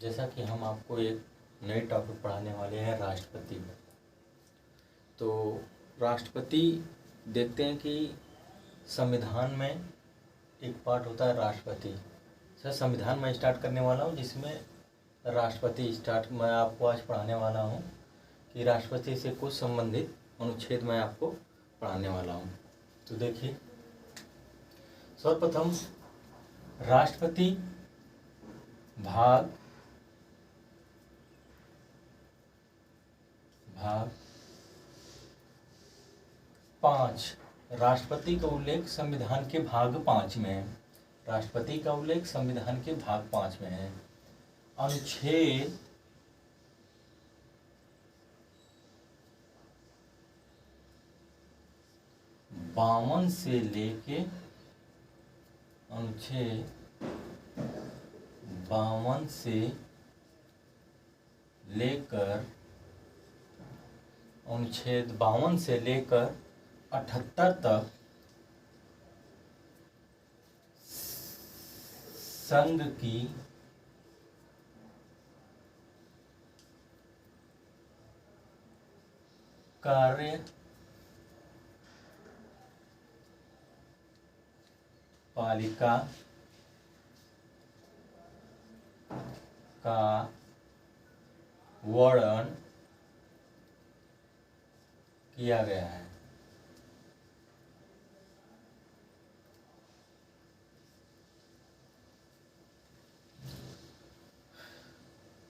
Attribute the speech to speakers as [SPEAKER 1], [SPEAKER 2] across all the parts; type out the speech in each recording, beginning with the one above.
[SPEAKER 1] जैसा कि हम आपको एक नई टॉपिक पढ़ाने वाले हैं राष्ट्रपति में। तो राष्ट्रपति देखते हैं कि संविधान में एक पार्ट होता है राष्ट्रपति। सर संविधान मैं स्टार्ट करने वाला हूँ जिसमें राष्ट्रपति स्टार्ट मैं आपको आज पढ़ाने वाला हूँ कि राष्ट्रपति से कुछ संबंधित अनुच्छेद मैं आपको पढ़ाने वाला हूँ। तो देखिए सर्वप्रथम राष्ट्रपति भाग 5 राष्ट्रपति का उल्लेख संविधान के भाग 5 में है। राष्ट्रपति का उल्लेख संविधान के भाग 5 में है। अनुच्छेद 52 से लेके अनुच्छेद 52 से लेकर 78 तक संघ की कार्यपालिका का वर्णन किया गया है।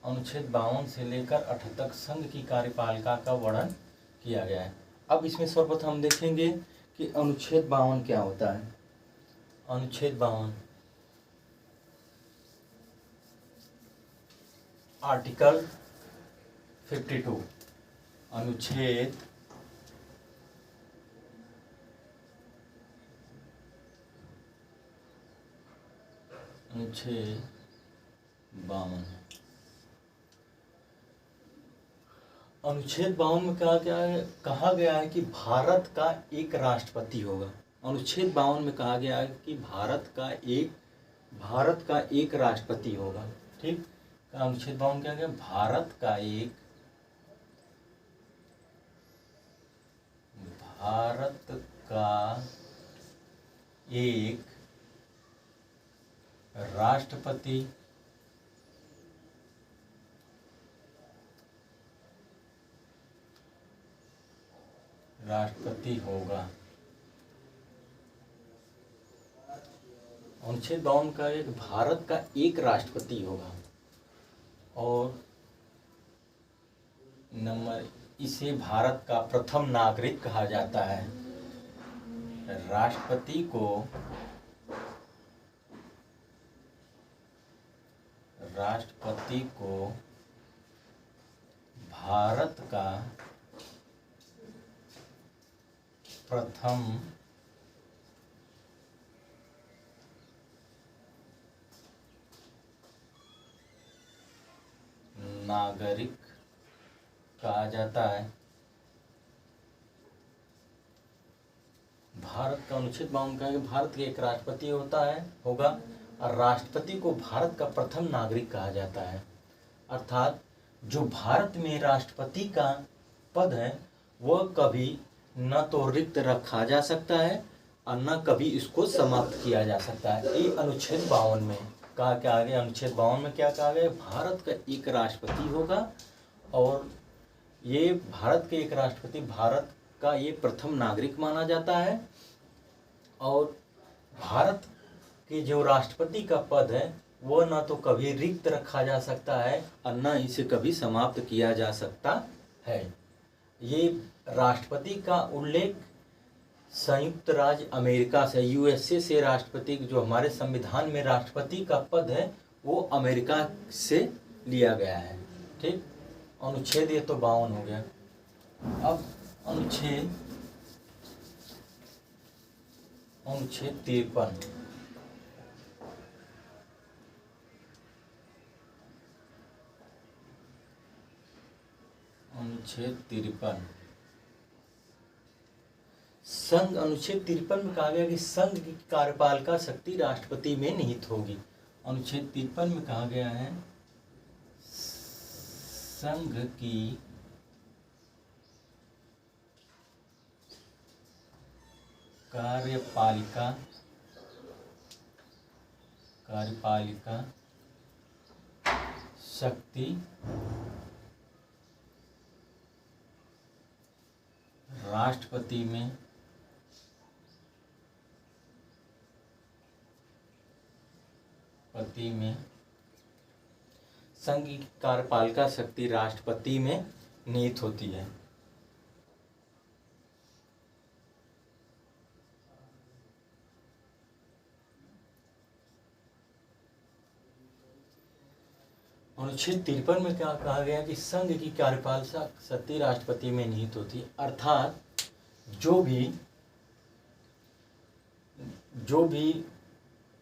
[SPEAKER 1] अनुच्छेद 52 से लेकर 78 तक संघ की कार्यपालिका का वर्णन किया गया है। अब इसमें सर्वप्रथम हम देखेंगे कि अनुच्छेद 52 क्या होता है। अनुच्छेद 52 आर्टिकल 52 अनुच्छेद 52 अनुच्छेद 52 में कहा गया है कि भारत का एक राष्ट्रपति होगा। अनुच्छेद 52 में कहा गया है कि भारत का एक राष्ट्रपति होगा। ठीक, अनुच्छेद 52 क्या गया, भारत का एक राष्ट्रपति होगा। अनुच्छेद 52 का एक भारत का एक राष्ट्रपति होगा और नंबर इसे भारत का प्रथम नागरिक कहा जाता है। राष्ट्रपति को भारत का प्रथम नागरिक कहा जाता है। भारत का अनुच्छेद 52 का भारत के एक राष्ट्रपति होगा और राष्ट्रपति को भारत का प्रथम नागरिक कहा जाता है। अर्थात जो भारत में राष्ट्रपति का पद है वह कभी न तो रिक्त रखा जा सकता है और न कभी इसको समाप्त किया जा सकता है। ये अनुच्छेद 52 में कहा क्या आगे, अनुच्छेद 52 में क्या कहा गया, भारत का एक राष्ट्रपति होगा और ये भारत के एक राष्ट्रपति भारत का ये प्रथम नागरिक माना जाता है और भारत के जो राष्ट्रपति का पद है वह न तो कभी रिक्त रखा जा सकता है और न इसे कभी समाप्त किया जा सकता है। ये राष्ट्रपति का उल्लेख संयुक्त राज्य अमेरिका से, यूएसए से राष्ट्रपति जो हमारे संविधान में राष्ट्रपति का पद है वो अमेरिका से लिया गया है। ठीक, अनुच्छेद ये तो 52 हो गया। अब अनुच्छेद 53 अनुच्छेद 53 संघ अनुच्छेद 53 में कहा गया कि संघ की कार्यपालिका शक्ति राष्ट्रपति में निहित होगी। अनुच्छेद 53 में कहा गया है संघ की कार्यपालिका शक्ति राष्ट्रपति में संघ की कार्यपालिका शक्ति राष्ट्रपति में निहित होती है। अनुच्छेद 53 में क्या कहा गया कि संघ की कार्यपालिका शक्ति राष्ट्रपति में निहित होती है, अर्थात जो भी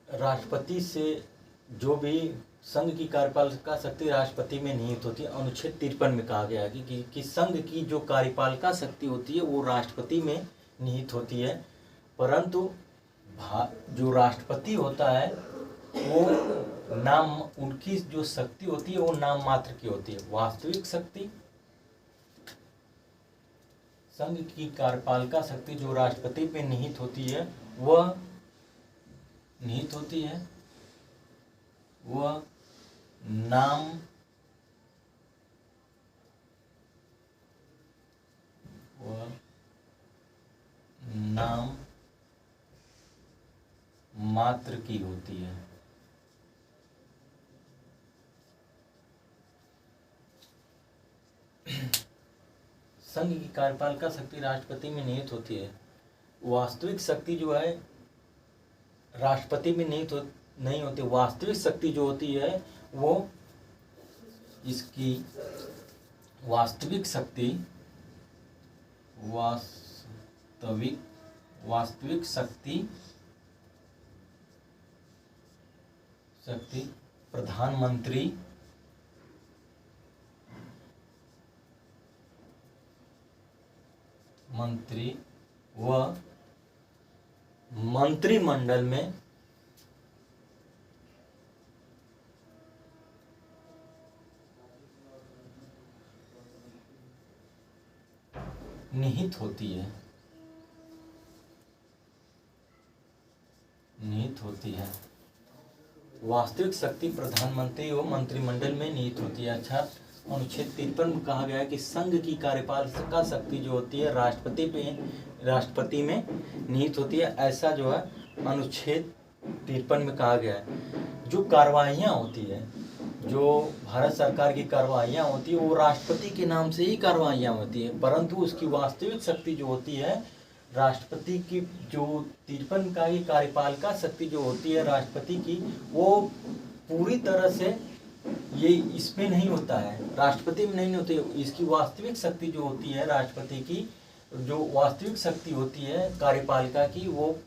[SPEAKER 1] राष्ट्रपति से जो भी संघ की कार्यपालिका शक्ति राष्ट्रपति में निहित होती है। अनुच्छेद 53 में कहा गया है कि संघ की जो कार्यपालिका शक्ति होती है वो राष्ट्रपति में निहित होती है, परंतु जो राष्ट्रपति होता है वो उनकी जो शक्ति होती है वो नाम मात्र की होती है। वास्तविक शक्ति संघ की कार्यपालिका शक्ति जो राष्ट्रपति पे निहित होती है वह नाम मात्र की होती है। संघ की कार्यपालिका शक्ति राष्ट्रपति में निहित होती है। वास्तविक शक्ति जो है राष्ट्रपति में नहीं होती। वास्तविक शक्ति जो होती है वो इसकी वास्तविक शक्ति प्रधानमंत्री व मंत्रिमंडल में निहित होती है। वास्तविक शक्ति प्रधानमंत्री व मंत्रिमंडल में निहित होती है। अच्छा, अनुच्छेद 53 में कहा गया है कि संघ की कार्यपालिका शक्ति जो होती है राष्ट्रपति में निहित होती है। ऐसा जो है अनुच्छेद 53 में कहा गया है। जो कार्रवाइयाँ होती है, जो भारत सरकार की कार्रवाइयाँ होती है वो राष्ट्रपति के नाम से ही कार्रवाइयाँ होती है, परंतु उसकी वास्तविक शक्ति जो होती है राष्ट्रपति की जो 53 का ही कार्यपालिका शक्ति जो होती है राष्ट्रपति की, वो पूरी तरह से ये इसमें नहीं होता है, राष्ट्रपति में नहीं होती। इसकी वास्तविक शक्ति जो होती है राष्ट्रपति की, जो वास्तविक शक्ति होती है कार्यपालिका की, वो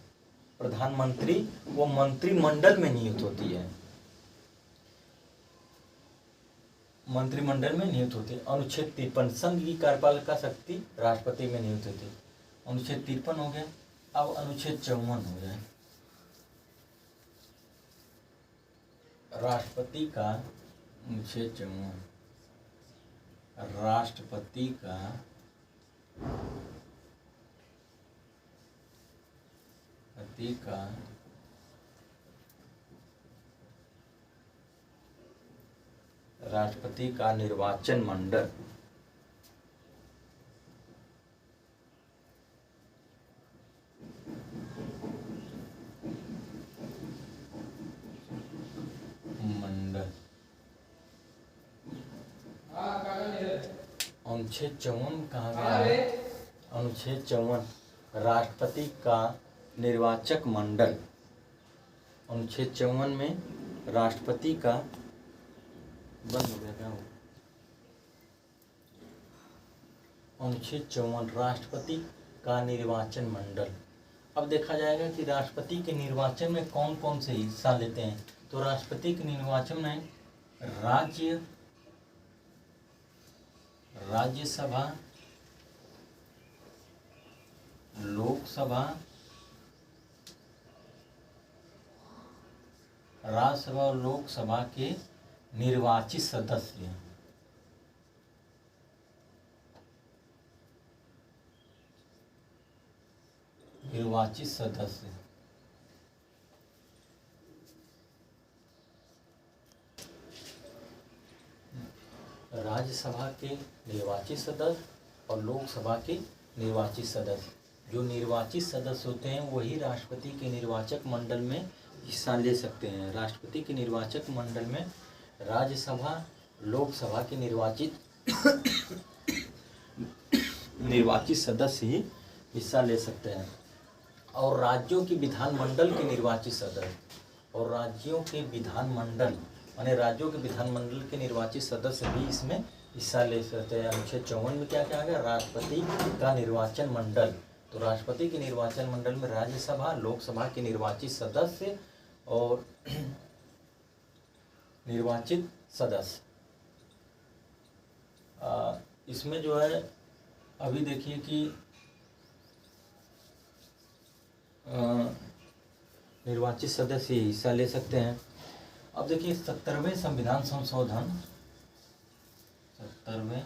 [SPEAKER 1] प्रधानमंत्री वो मंत्रिमंडल में निहित होती है। मंत्रिमंडल में निहित होती है। अनुच्छेद 53 संघ की कार्यपालिका शक्ति राष्ट्रपति में निहित होती है। अनुच्छेद 53 हो गया। अब अनुच्छेद 54 हो जाए। राष्ट्रपति का अनुच्छेद 54 राष्ट्रपति का निर्वाचन मंडल अनुच्छेद 54 कहा गया है। अनुच्छेद 54 राष्ट्रपति का निर्वाचक मंडल। अनुच्छेद 54 में राष्ट्रपति का बंद हो गया क्या हो? अनुच्छेद 54 राष्ट्रपति का निर्वाचन मंडल। अब देखा जाएगा कि राष्ट्रपति के निर्वाचन में कौन कौन से हिस्सा लेते हैं। तो राष्ट्रपति के निर्वाचन में राज्यसभा, लोकसभा, राज्यसभा और लोकसभा के निर्वाचित सदस्य निर्वाचित सदस्य राज्यसभा के निर्वाचित सदस्य और लोकसभा के निर्वाचित सदस्य। जो निर्वाचित सदस्य होते हैं वही राष्ट्रपति के निर्वाचक मंडल में हिस्सा ले सकते हैं। राष्ट्रपति के निर्वाचक मंडल में राज्यसभा लोकसभा के निर्वाचित सदस्य ही हिस्सा ले सकते हैं। और राज्यों की विधानमंडल के निर्वाचित सदस्य और राज्यों के विधानमंडल माने राज्यों के विधानमंडल के निर्वाचित सदस्य भी इसमें हिस्सा ले सकते हैं। अनुच्छेद 54 में क्या कहा गया? राष्ट्रपति का निर्वाचन मंडल। तो राष्ट्रपति के निर्वाचन मंडल में राज्यसभा लोकसभा के निर्वाचित सदस्य और निर्वाचित सदस्य। इसमें जो है अभी देखिए कि निर्वाचित सदस्य हिस्सा ले सकते हैं। अब देखिए 70वें संविधान संशोधन 70वें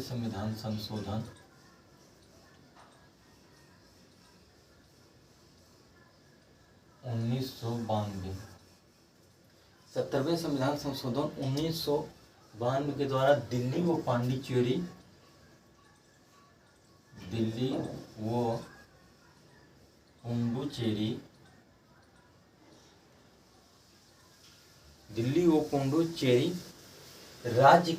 [SPEAKER 1] संविधान संशोधन 1992। 70वें संविधान संशोधन 1992 के द्वारा दिल्ली व पांडिचेरी राज्य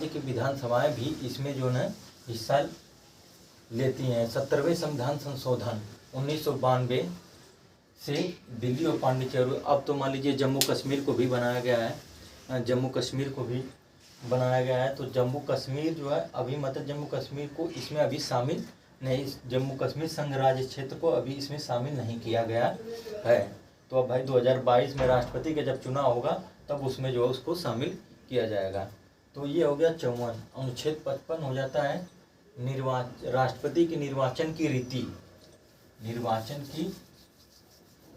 [SPEAKER 1] के विधानसभाएं भी इसमें जो है हिस्सा लेती हैं। 70वें संविधान संशोधन 1992 से दिल्ली और पांडिचेरी, अब तो मान लीजिए जम्मू कश्मीर को भी बनाया गया है। तो जम्मू कश्मीर जो है अभी मतलब जम्मू कश्मीर को इसमें अभी शामिल नहीं, जम्मू कश्मीर संघ राज्य क्षेत्र को अभी इसमें शामिल नहीं किया गया है। तो अब भाई 2022 में राष्ट्रपति का जब चुनाव होगा तब उसमें जो है उसको शामिल किया जाएगा। तो ये हो गया 54। अनुच्छेद 55 हो जाता है राष्ट्रपति के निर्वाचन की रीति।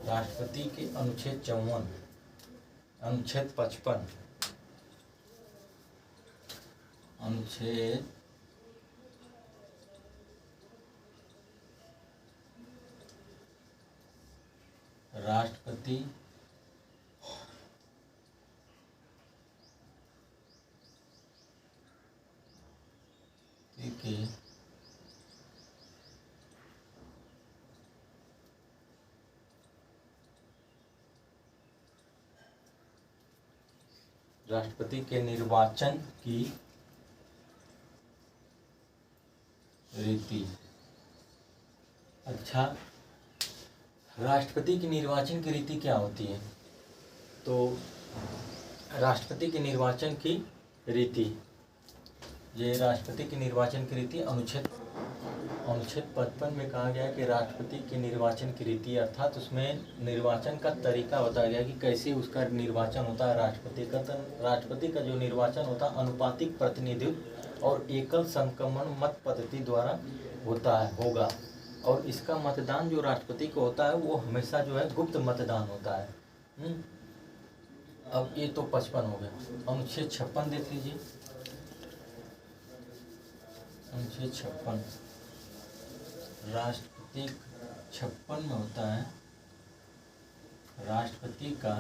[SPEAKER 1] राष्ट्रपति के अनुच्छेद 54 अनुच्छेद 55 राष्ट्रपति के निर्वाचन की रीति। अच्छा, राष्ट्रपति के निर्वाचन की रीति क्या होती है? तो राष्ट्रपति के निर्वाचन की रीति, ये राष्ट्रपति के निर्वाचन की रीति अनुच्छेद 55 में कहा गया है कि राष्ट्रपति के निर्वाचन की रीति, अर्थात उसमें निर्वाचन का तरीका बताया गया कि कैसे उसका निर्वाचन होता है। राष्ट्रपति का जो निर्वाचन होता है अनुपातिक प्रतिनिधित्व और एकल संक्रमण मत पद्धति द्वारा होगा। और इसका मतदान जो राष्ट्रपति को होता है वो हमेशा जो है गुप्त मतदान होता है। अब ये तो 55 हो गया। अनुच्छेद 56 देख लीजिए। अनुच्छेद 56 राष्ट्रपति 56 में होता है राष्ट्रपति का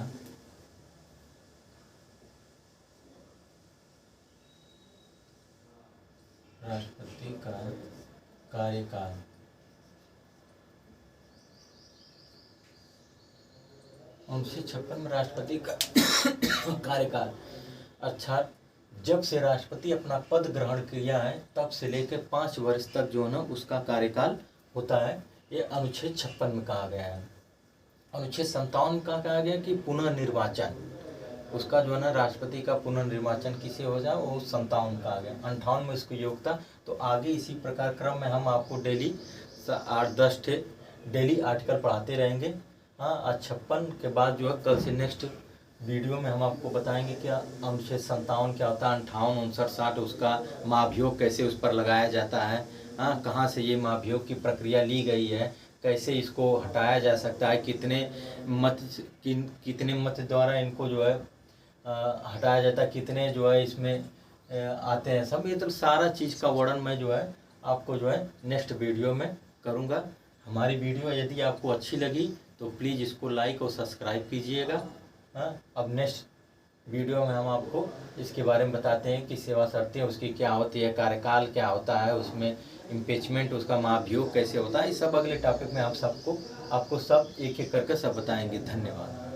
[SPEAKER 1] कार्यकाल। अनुच्छेद 56 में राष्ट्रपति का कार्यकाल, अच्छा, जब से राष्ट्रपति अपना पद ग्रहण किया है तब से लेकर 5 वर्ष तक जो है ना उसका कार्यकाल होता है। ये अनुच्छेद 56 में कहा गया है। अनुच्छेद 57 का कहा गया कि पुनर्निर्वाचन, उसका जो है ना राष्ट्रपति का पुनर्निर्वाचन किसे हो जाए वो 57 कहा गया। 58 में इसकी योग्यता। तो आगे इसी प्रकार क्रम में हम आपको डेली 8-10 डेली आर्टिकल पढ़ाते रहेंगे। हाँ, आज 56 के बाद जो है कल से नेक्स्ट वीडियो में हम आपको बताएंगे क्या अनुच्छेद 57 क्या होता है, 58, 59, 60 उसका महाभियोग कैसे उस पर लगाया जाता है, हाँ कहाँ से ये महाभियोग की प्रक्रिया ली गई है, कैसे इसको हटाया जा सकता है, कितने मत द्वारा इनको जो है हटाया जाता है, कितने जो है इसमें आते हैं, सब ये तो सारा चीज़ का वर्णन मैं जो है आपको जो है नेक्स्ट वीडियो में करूँगा। हमारी वीडियो यदि आपको अच्छी लगी तो प्लीज़ इसको लाइक और सब्सक्राइब कीजिएगा। हाँ, अब नेक्स्ट वीडियो में हम आपको इसके बारे में बताते हैं कि सेवा शर्तें उसकी क्या होती है, कार्यकाल क्या होता है, उसमें इम्पीचमेंट उसका महाभियोग कैसे होता है, इस सब अगले टॉपिक में आपको सब एक एक करके सब बताएंगे। धन्यवाद।